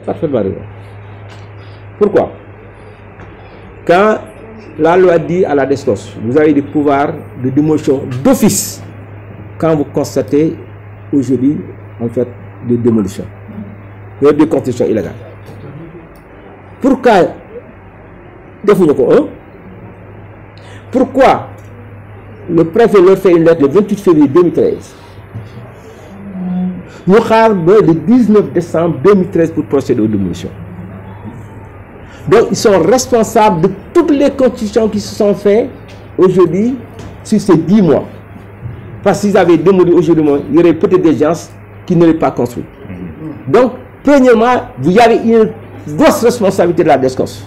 Parfaitement raison. Pourquoi? Quand la loi dit à la DSCOS, vous avez des pouvoirs de démolition d'office quand vous constatez aujourd'hui en fait des démolitions, de constructions illégales. Pourquoi Pourquoi le préfet leur fait une lettre le 28 février 2013? Nous avons le 19 décembre 2013 pour procéder aux démolitions. Donc ils sont responsables de toutes les constructions qui se sont faites aujourd'hui sur ces 10 mois. Parce qu'ils avaient démoli aujourd'hui, il y aurait peut-être des gens qui ne l'auraient pas construit. Donc, premièrement, vous avez une grosse responsabilité de la DSCOS.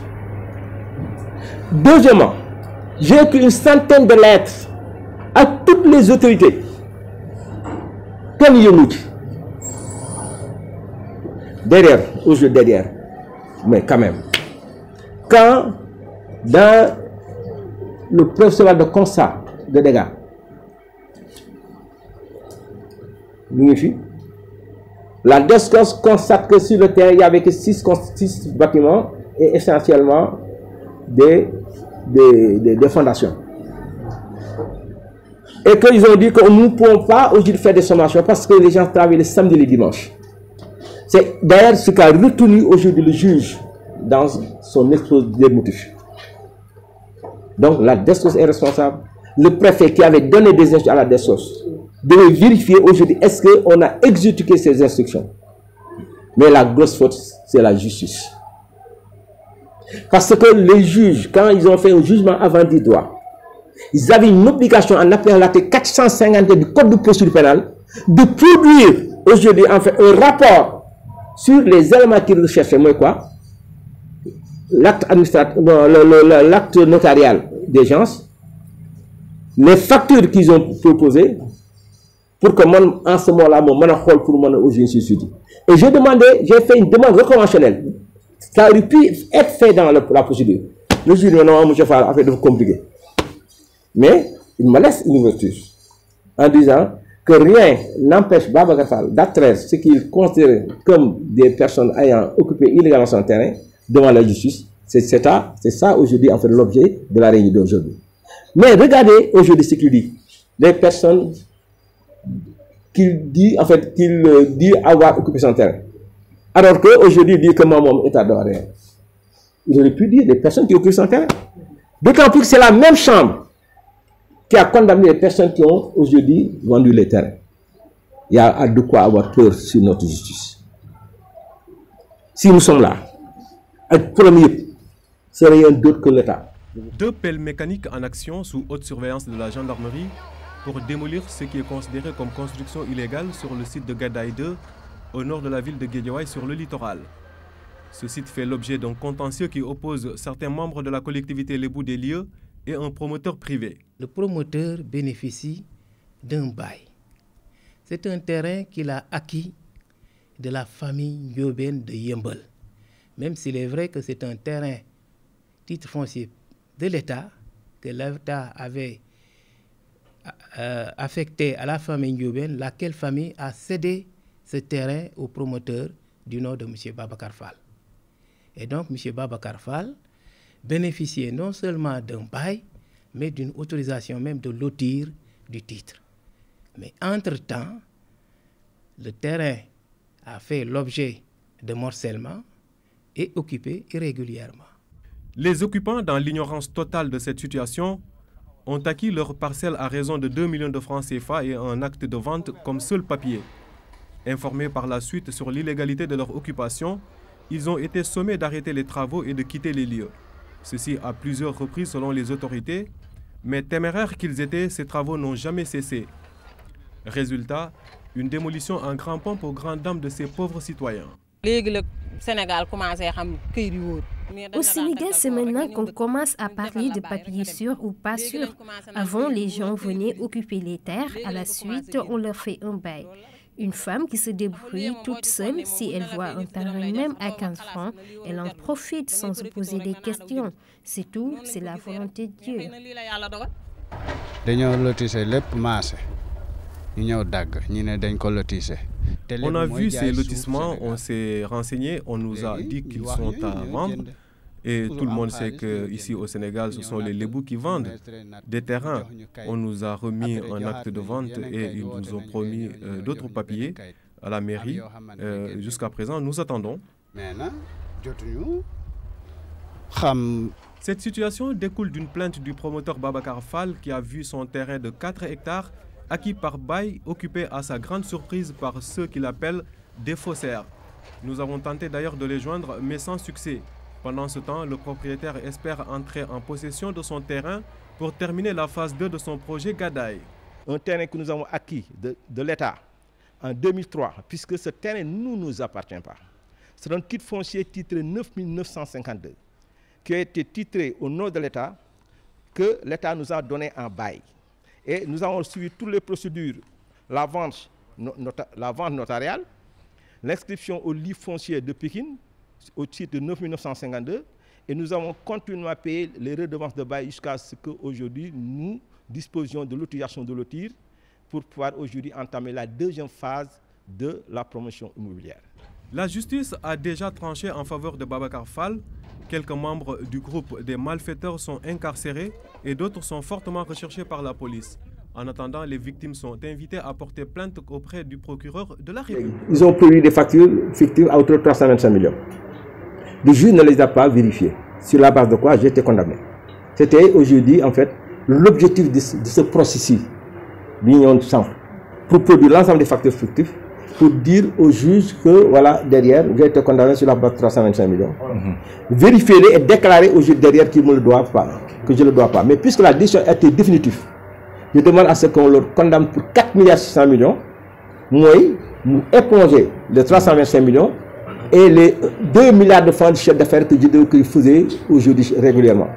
Deuxièmement, j'ai écrit une centaine de lettres à toutes les autorités. Comme Yomouti. Derrière, aujourd'hui derrière. Mais quand même. Quand, dans le procédure de constat de dégâts, la DSCOS constate que sur le terrain, il n'y avait que 6 bâtiments et essentiellement des fondations. Et qu'ils ont dit que nous ne pouvons pas aujourd'hui faire des sommations parce que les gens travaillent le samedi et le dimanche. C'est d'ailleurs ce qu'a retenu aujourd'hui le juge dans son exposé des motifs. Donc la DSCOS est responsable. Le préfet qui avait donné des instructions à la DSCOS devait vérifier aujourd'hui est-ce qu'on a exécuté ces instructions. Mais la grosse faute, c'est la justice. Parce que les juges, quand ils ont fait un jugement avant du droit, ils avaient une obligation en appelant l'article 450 du Code de procédure pénale de produire aujourd'hui en fait un rapport sur les éléments qu'ils recherchaient. Moi quoi? L'acte administratif, l'acte notarial des gens, les factures qu'ils ont proposées, pour que moi, en ce moment-là, mon manachol pour moi, aujourd'hui, je suis dit. Et j'ai demandé, j'ai fait une demande reconventionnelle. Ça aurait pu être fait dans la procédure. Le juge, non, monsieur Fall, a fait de compliqué. Mais, il me laisse une ouverture. En disant que rien n'empêche Babacar Fall d'attraire ce qu'il considère comme des personnes ayant occupé illégalement son terrain devant la justice. C'est ça aujourd'hui, en fait, l'objet de la réunion d'aujourd'hui. Mais regardez aujourd'hui ce qu'il dit. Les personnes qu'il dit avoir occupé son terrain. Alors qu'aujourd'hui, il dit que mon état de rien. Il aurait pu dire des personnes qui occupent son terrain. D'autant plus que c'est la même chambre qui a condamné les personnes qui ont aujourd'hui vendu les terrains. Il y a de quoi avoir peur sur notre justice. Si nous sommes là, le premier, c'est rien d'autre que l'État. 2 pelles mécaniques en action sous haute surveillance de la gendarmerie pour démolir ce qui est considéré comme construction illégale sur le site de Gadaï 2, au nord de la ville de Guédiawaye sur le littoral. Ce site fait l'objet d'un contentieux qui oppose certains membres de la collectivité Lébou des lieux et un promoteur privé. Le promoteur bénéficie d'un bail. C'est un terrain qu'il a acquis de la famille Ndiobène de Yeumbeul. Même s'il est vrai que c'est un terrain titre foncier de l'État, que l'État avait affecté à la famille Ndiobène, laquelle famille a cédé ce terrain au promoteur du nom de M. Babacar Fall. Et donc M. Babacar Fall bénéficiait non seulement d'un bail, mais d'une autorisation même de lotir du titre. Mais entre-temps, le terrain a fait l'objet de morcellement et occupé irrégulièrement. Les occupants, dans l'ignorance totale de cette situation, ont acquis leur parcelle à raison de 2 millions de francs CFA et un acte de vente comme seul papier. Informés par la suite sur l'illégalité de leur occupation, ils ont été sommés d'arrêter les travaux et de quitter les lieux. Ceci à plusieurs reprises selon les autorités, mais téméraires qu'ils étaient, ces travaux n'ont jamais cessé. Résultat, une démolition en grand pompe aux grandes dames de ces pauvres citoyens. Au Sénégal, c'est maintenant qu'on commence à parler de papiers sûrs ou pas sûrs. Avant, les gens venaient occuper les terres. À la suite, on leur fait un bail. Une femme qui se débrouille toute seule, si elle voit un terrain même à 15 francs, elle en profite sans se poser des questions. C'est tout, c'est la volonté de Dieu. Dañoo lotissé lépp maase ñu ñëw dagg ñu ne dañ ko lotissé On a vu ces lotissements, on s'est renseigné, on nous a dit qu'ils sont à vendre. Et tout le monde sait qu'ici au Sénégal, ce sont les Lébous qui vendent des terrains. On nous a remis un acte de vente et ils nous ont promis d'autres papiers à la mairie. Jusqu'à présent, nous attendons. Cette situation découle d'une plainte du promoteur Babacar Fall qui a vu son terrain de 4 hectares acquis par bail occupé à sa grande surprise par ceux qu'il appelle des faussaires. Nous avons tenté d'ailleurs de les joindre, mais sans succès. Pendant ce temps, le propriétaire espère entrer en possession de son terrain pour terminer la phase 2 de son projet Gadaï. Un terrain que nous avons acquis de l'État en 2003, puisque ce terrain ne nous appartient pas. C'est un titre foncier titré 9952, qui a été titré au nom de l'État, que l'État nous a donné en bail. Et nous avons suivi toutes les procédures, la vente notariale, l'inscription au livre foncier de Pékin, au titre de 9952, et nous avons continuellement payé les redevances de bail jusqu'à ce qu'aujourd'hui nous disposions de l'autorisation de lotir pour pouvoir aujourd'hui entamer la deuxième phase de la promotion immobilière. La justice a déjà tranché en faveur de Babacar Fall. Quelques membres du groupe des malfaiteurs sont incarcérés et d'autres sont fortement recherchés par la police. En attendant, les victimes sont invitées à porter plainte auprès du procureur de la République. Ils ont produit des factures fictives à hauteur de 325 millions. Le juge ne les a pas vérifiées, sur la base de quoi j'ai été condamné. C'était aujourd'hui, en fait, l'objectif de ce processus d'union de sang pour produire l'ensemble des facteurs fictifs, pour dire au juge que, voilà, derrière, j'ai été condamné sur la base de 325 millions. Vérifier-les et déclarer au juge derrière qu'il ne me le doit pas, que je ne le dois pas. Mais puisque la décision a été définitive, je demande à ce qu'on leur condamne pour 4 milliards 600 millions, moi, nous éponger les 325 millions et les 2 milliards de francs de chef d'affaires que je faisais aujourd'hui régulièrement.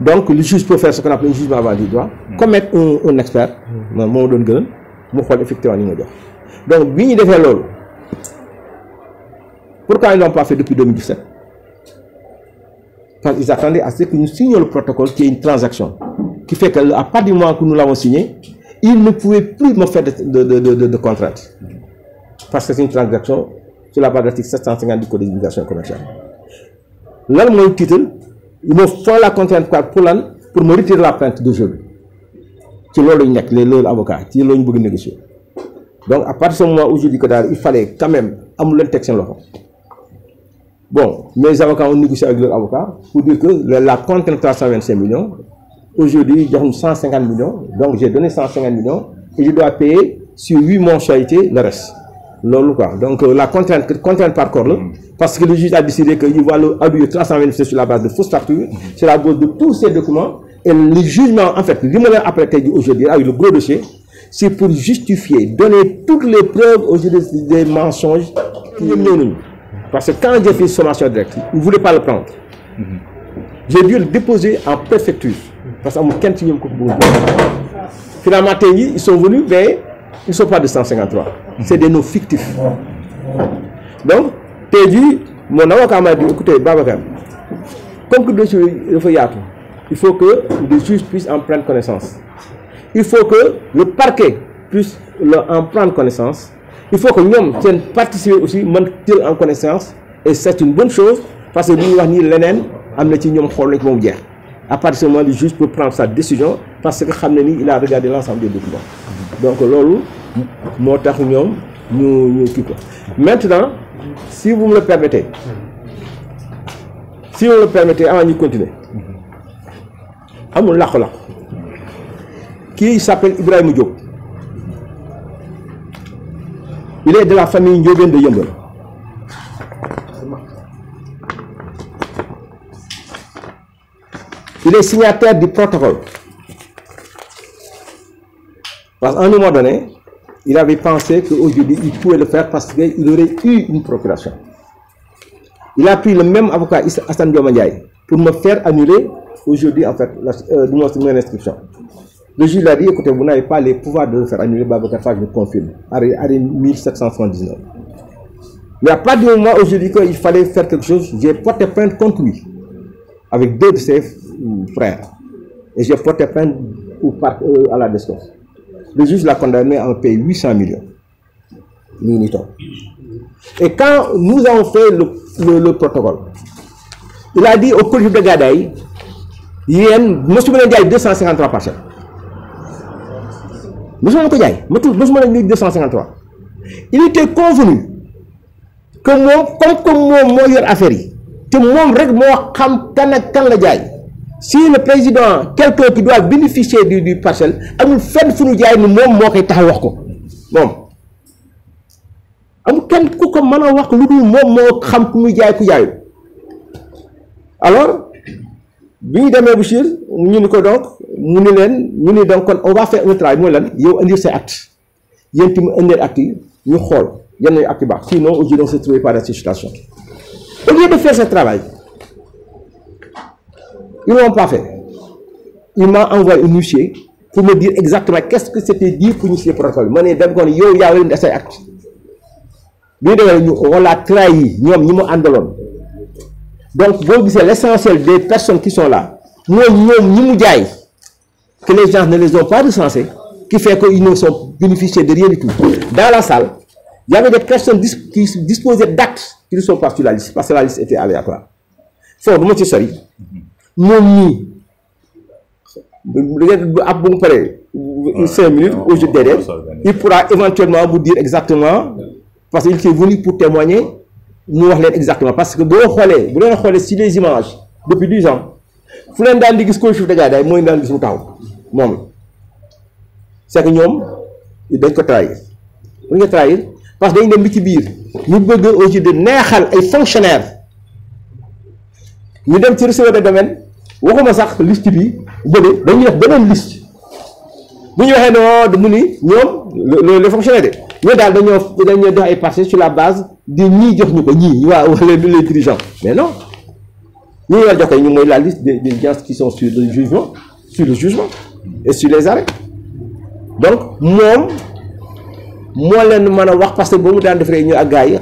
Donc, le juge peut faire ce qu'on appelle un jugement avant du droit, commettre un expert, mon don gueule, mon rôle effectivement. Donc, bien de faire l'eau. Pourquoi ils ne l'ont pas fait depuis 2017? Parce qu'ils attendaient à ce que nous signions le protocole qui est une transaction, qui fait qu'à partir du moment que nous l'avons signé, ils ne pouvaient plus me faire de contraintes. Parce que c'est une transaction sur la base de l'article 750 du Code des obligations commerciales. Là, mon titre, ils me font la contrainte pour me retirer la plainte d'aujourd'hui. C'est leur avocat, c'est leur négocier. Donc, à partir de ce moment où je dis qu'il fallait quand même amener une texte. Bon, mes avocats ont négocié avec leur avocat pour dire que la contrainte 325 millions, aujourd'hui, j'ai 150 millions, donc j'ai donné 150 millions et je dois payer sur 8 mensualités le reste. Donc, la contrainte par corps, là, parce que le juge a décidé qu'il va allouer 326 sur la base de fausses factures, sur la base de tous ces documents, et le jugement, en fait, le moment après aujourd'hui, avec le gros dossier, c'est pour justifier, donner toutes les preuves aujourd'hui des mensonges qui nous. Parce que quand j'ai fait une sommation directe, ils ne voulaient pas le prendre. J'ai dû le déposer en préfecture. Parce que finalement, ils sont venus, mais ils ne sont pas de 153. C'est des noms fictifs. Donc, mon avocat m'a dit, écoutez, Babacar, comme que le dossier il faut que le juge puisse en prendre connaissance. Il faut que le parquet puisse en prendre connaissance. Il faut que nous puissions participer aussi en connaissance. Et c'est une bonne chose parce que nous avons l'ENN à partir de ce moment, le juge peut prendre sa décision parce qu'il a regardé l'ensemble des documents. Donc, maintenant, si vous me le permettez, avant de continuer, qui s'appelle Ibrahim Diop. Il est de la famille Ndiobène de Yeumbeul. Il est signataire du protocole. Parce qu'à un moment donné, il avait pensé qu'aujourd'hui, il pouvait le faire parce qu'il aurait eu une procuration. Il a pris le même avocat, Hassan Diomandjaï, pour me faire annuler aujourd'hui, en fait, mon inscription. Le juge a dit, écoutez, vous n'avez pas les pouvoirs de le faire annuler, Babacar Fall, je confirme. Arrêt 1779. Mais à partir du moment où je dis qu'il fallait faire quelque chose, j'ai porté plainte contre lui, avec 2 de ses frères. Et j'ai porté plainte à la DSCOS. Le juge l'a condamné à payer 800 millions. Et quand nous avons fait le protocole, il a dit au collectif de Gadaye, il y a 253 parcelles. Nous sommes 253. Il était convenu que moi, comme moi, affaire, que moi, si le président, quelqu'un qui doit bénéficier du parcelle, il fait ce qu'il a alors, on va faire un travail. Sinon, aujourd'hui, on se trouve pas dans cette situation. Au lieu de faire ce travail, ils ne l'ont pas fait. Il m'a envoyé un huissier pour me dire exactement qu'est-ce que c'était dit pour initier le protocole. On l'a trahi, donc, c'est l'essentiel des personnes qui sont là. Que les gens ne les ont pas recensés, qui fait qu'ils ne sont bénéficiés de rien du tout. Dans la salle, il y avait des personnes qui disposaient d'actes qui ne sont pas sur la liste, parce que la liste était aléatoire. Faut que je sois mon 5 minutes, aujourd'hui, il pourra éventuellement vous dire exactement, parce qu'il est venu pour témoigner, nous allons exactement. Parce que vous regardez si les images, depuis 10 ans, vous avez dit que ce que je fais, moi, je suis c'est que nous, ils doivent trahir. Ils doivent trahir parce que nous voulons aujourd'hui de les fonctionnaires. Nous devons recevoir des domaines, nous avons une liste, nous avons une liste. Nous avons les fonctionnaires. Nous avons passé sur la base de les dirigeants. Mais non. Nous avons la liste des gens qui sont sur le jugement et sur les arrêts. Donc, moi, je ne parce que je suis réunion à Gaï,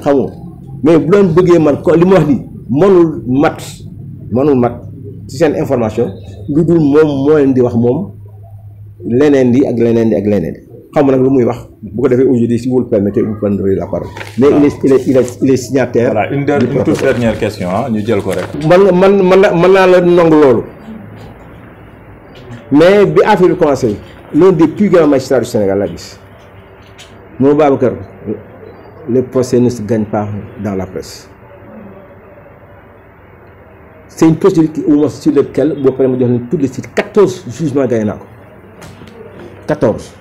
mais je veux mat ci seen information lu dul moom moo leen di wax moom leneen di ak leneen di ak leneen xam nag lu muy wax bu ko defee aujourd'hui si vous le permettez vous prendrez la parole mais il est signataire. Voilà, une toute dernière question ñu jël ko rek. man naa la nangu loolu mais bi affaire bi commencé l'un des plus grands magistrats du Sénégal la gis moom Babacar les procès ne se gagnent pas dans la presse. C'est une procédure sur laquelle vous pouvez me dire tous les sites 14 jugements gagnés. 14.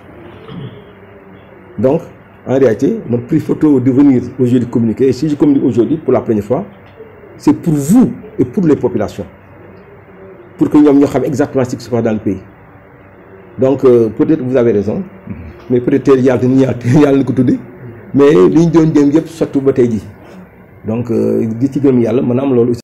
Donc, en réalité, mon prix photo de venir aujourd'hui communiquer. Et si je communique aujourd'hui pour la première fois, c'est pour vous et pour les populations. Pour que nous sachions exactement ce qui se passe dans le pays. Donc, peut-être vous avez raison. Mais peut-être qu'il y a le coup de dé. Mais l'union de surtout bataille. Donc, je dis que